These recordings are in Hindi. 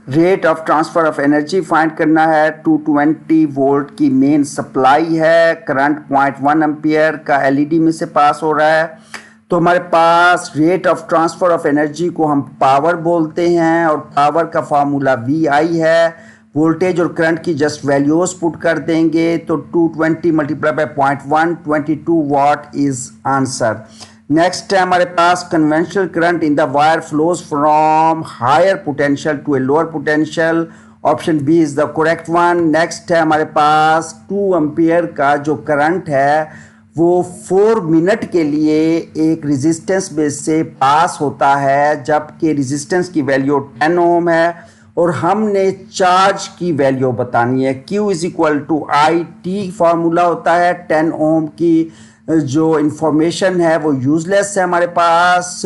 Rate of transfer of energy find करना है। 220 वोल्ट की मेन सप्लाई है, करंट 0.1 एम्पियर का एलईडी में से पास हो रहा है। तो हमारे पास rate of transfer of energy को हम पावर बोलते हैं और पावर का फार्मूला VI है। वोल्टेज और करंट की जस्ट वैल्यूज पुट कर देंगे तो 220 multiply by 0.1 22 watt is answer. Next है हमारे पास conventional current in the wire flows from higher potential to a lower potential. Option B is the correct one. Next है हमारे पास 2 एम्पियर का जो करंट है वो 4 मिनट के लिए एक रेजिस्टेंस में से पास होता है, जबकि रेजिस्टेंस की वैल्यू 10 ओम है और हमने चार्ज की वैल्यू बतानी है। Q is equal to I T formula होता है। 10 ओम की जो इंफॉर्मेशन है वो यूजलेस है हमारे पास।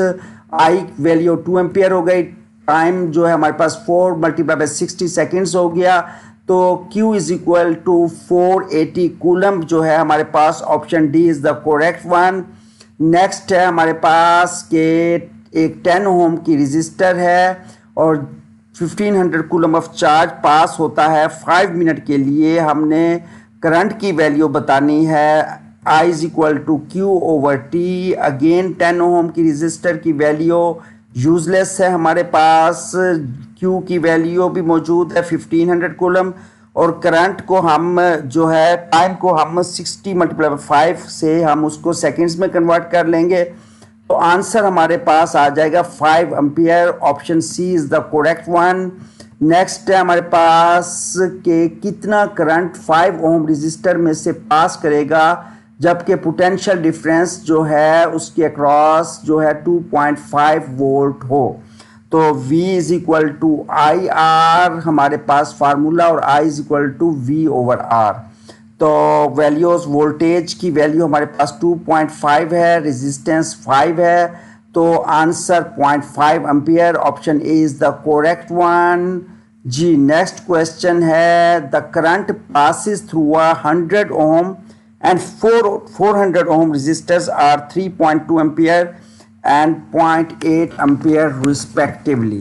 आई वैल्यू 2 एम्पियर हो गई, टाइम जो है हमारे पास 4 मल्टीप्लाई बाय 60 सेकेंड्स हो गया, तो Q is equal to 480 coulomb जो है हमारे पास। Option D is the correct one. Next है हमारे पास के एक 10 ओम की रजिस्टर है और 1500 कूलम ऑफ चार्ज पास होता है 5 मिनट के लिए। हमने करंट की वैल्यू बतानी है। I is equal to Q over T. Again 10 ohm की रजिस्टर की वैल्यू यूजलेस है हमारे पास। Q की वैल्यू भी मौजूद है 1500 कूलम और करंट को हम जो है टाइम को हम 60 मल्टीप्लाई बाय 5 से हम उसको सेकंड्स में कन्वर्ट कर लेंगे, तो आंसर हमारे पास आ जाएगा 5 ampere. Option C is the correct one. Next है हमारे पास के कितना करंट 5 ओम रजिस्टर में से पास करेगा जबकि पोटेंशियल डिफरेंस जो है उसके अक्रॉस जो है 2.5 वोल्ट हो। तो V is equal to I R हमारे पास फार्मूला और I is equal to V over R। तो वैल्यूज वोल्टेज की वैल्यू हमारे पास 2.5 है, रेजिस्टेंस 5 है, तो answer 0.5 ampere. Option A is the correct one. जी नेक्स्ट क्वेश्चन है the current passes through 100 ohm and 400 ohm resistors are 3.2 ampere and 0.8 ampere respectively।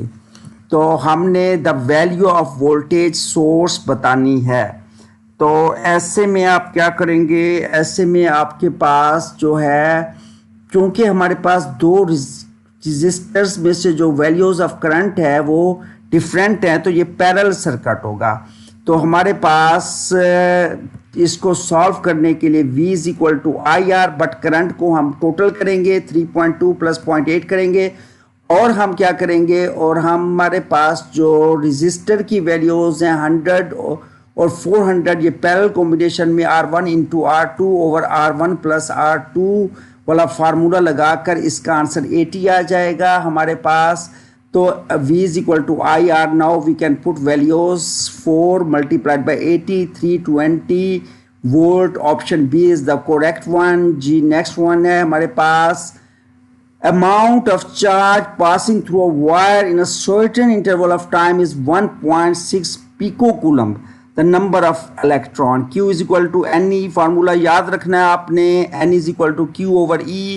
तो हमने the value of voltage source बतानी है। तो ऐसे में आप क्या करेंगे, ऐसे में आपके पास जो है क्योंकि हमारे पास 2 रजिस्टर्स में से जो वैल्यूज ऑफ करंट है वो डिफरेंट हैं, तो ये पैरेलल सर्किट होगा। तो हमारे पास इसको सॉल्व करने के लिए V is equal to I R, but current को हम टोटल करेंगे 3.2 प्लस 0.8 करेंगे और हम क्या करेंगे, और हमारे पास जो रजिस्टर की वैल्यूज हैं 100 और 400 ये पैरेलल कॉम्बिनेशन में R1 into R2 over R1 plus R2 वाला फार्मूला लगाकर इसका आंसर 80 आ जाएगा हमारे पास। तो V is equal to IR. Now we can put values 4 multiplied by 80, 320 volt. Option B is the correct one. Ji next one है हमारे पास amount of charge passing through a wire in a certain interval of time is 1.6 picocoulomb. The number of electron Q is equal to Ne formula याद रखना है आपने। N is equal to Q over E।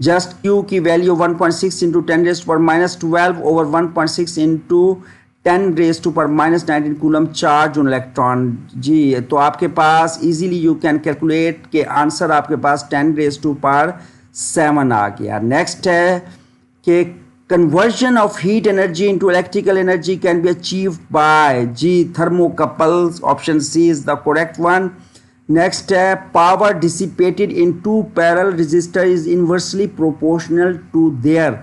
Just Q की वैल्यू 1.6 इंटू 10 रेज टू पर minus 12 over 1.6 into 10 raise to पर minus 19 coulomb charge on electron. जी तो आपके पास इजीली यू कैन कैलकुलेट के आंसर आपके पास 10 रेज टू पर 7 आ गया। नेक्स्ट है कि conversion of heat energy into electrical energy can be achieved by जी thermocouples. Option C is the correct one. Next है power dissipated in 2 parallel resistor is inversely proportional to their.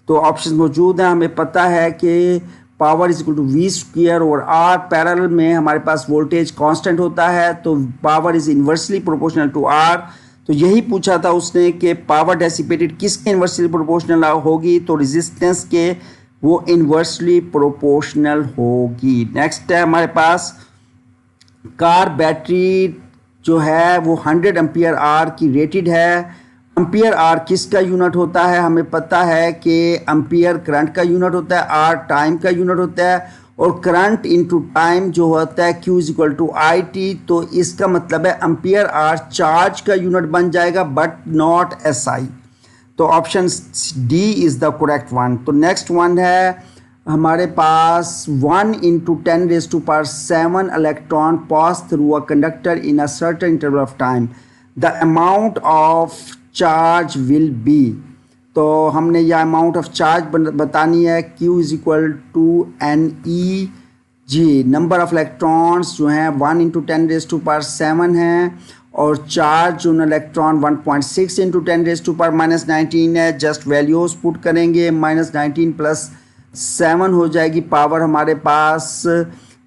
तो ऑप्शन मौजूद है, हमें पता है कि power is equal to V square और R। पैरेलल में हमारे पास वोल्टेज कांस्टेंट होता है तो power is inversely proportional to R। तो यही पूछा था उसने कि पावर डिसिपेटेड किसके इनवर्सली प्रोपोर्शनल होगी, तो रेजिस्टेंस के वो इनवर्सली प्रोपोर्शनल होगी। नेक्स्ट है हमारे पास कार बैटरी जो है वो 100 एम्पियर आर की रेटेड है। एम्पियर आर किसका यूनिट होता है, हमें पता है कि एम्पियर करंट का यूनिट होता है, आर टाइम का यूनिट होता है और करंट इनटू टाइम जो होता है Q is equal to I T. तो इसका मतलब है एम्पियर आर चार्ज का यूनिट बन जाएगा बट नॉट SI। तो option D is the correct one. तो नेक्स्ट वन है हमारे पास 1 into 10⁻⁷ electron pass through a conductor in a certain interval of time. The amount of charge will be, तो हमने यह अमाउंट ऑफ चार्ज बतानी है. Q is equal to NE जी, नंबर ऑफ इलेक्ट्रॉन्स जो हैं 1 into 10⁻⁷ हैं और चार्ज उन इलेक्ट्रॉन 1.6 into 10⁻⁻19 है. जस्ट वैल्यूज पुट करेंगे, -19 + 7 हो जाएगी पावर हमारे पास.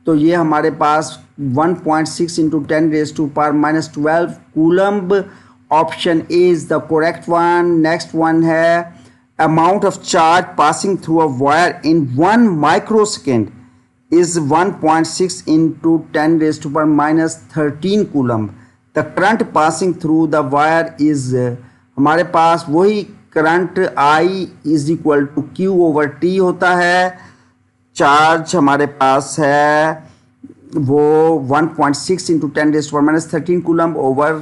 तो ये हमारे पास 1.6 into 10⁻⁻12 coulomb. Option A is the correct one. Next one है amount of charge passing through a wire in 1 microsecond is 1.6 into 10⁻⁻13 coulomb. The current passing through the wire is हमारे पास वही current I is equal to Q/T होता है. चार्ज हमारे पास है वो 1.6 into 10⁻⁻13 coulomb over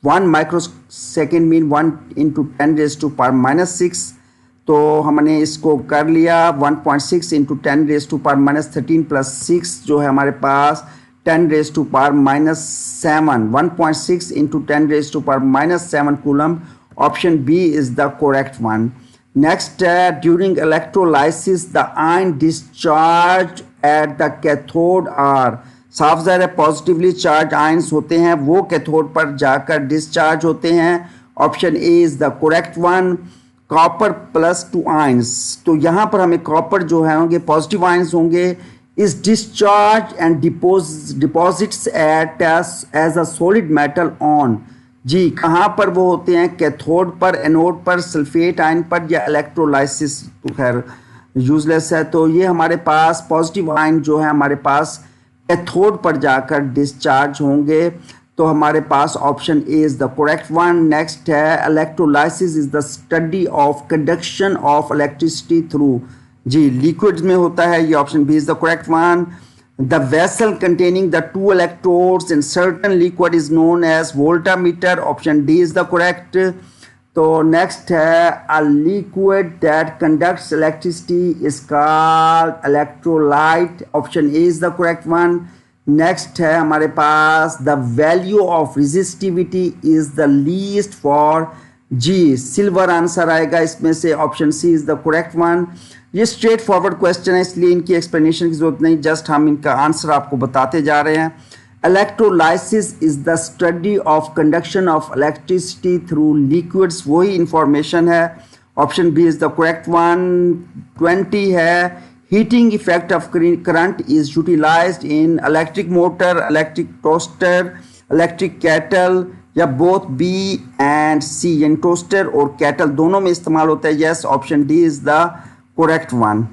1 microsecond mean 1 into 10⁻⁻6. तो हमने इसको कर लिया. 1.6 into 10⁻⁻13 + 6 जो है हमारे पास 10⁻⁻7. 1.6 into 10⁻⁻7 coulomb. Option B is the correct one. Next है during electrolysis the ion discharge at the cathode are. साफ ज़ाहिर है पॉजिटिवली चार्ज आयंस होते हैं वो कैथोड पर जाकर डिस्चार्ज होते हैं. Option A is the correct one. Copper +2 ions, तो यहाँ पर हमें कॉपर जो है होंगे पॉजिटिव आयंस होंगे. Is discharge and deposits at as a solid metal on. जी, कहाँ पर वो होते हैं? कैथोड पर, एनोड पर, सल्फेट आयन पर या इलेक्ट्रोलाइसिस. तो खैर यूजलेस है. तो ये हमारे पास पॉजिटिव आयन जो है हमारे पास कैथोड पर जाकर डिस्चार्ज होंगे. तो हमारे पास option A is the correct one. Next है electrolysis is the study of conduction of electricity through. जी, लिक्विड में होता है. ये option B is the correct one. The vessel containing the 2 electrodes in certain liquid is known as voltameter. Option D is the correct. तो नेक्स्ट है a liquid that conducts electricity is called electrolyte. Option A is the correct one. Next है हमारे पास the value of resistivity is the least for. जी, सिल्वर आंसर आएगा इसमें से. Option C is the correct one. ये स्ट्रेट फॉरवर्ड क्वेश्चन है इसलिए इनकी एक्सप्लेनेशन की जरूरत नहीं, जस्ट हम इनका आंसर आपको बताते जा रहे हैं. Electrolysis is the study of conduction of electricity through liquids. वही इंफॉर्मेशन है. Option B is the correct one. 20 है heating effect of current is utilized in electric motor, electric toaster, electric kettle या बोथ बी एंड सी. यानी टोस्टर और कैटल दोनों में इस्तेमाल होता है. Yes, option D is the correct one.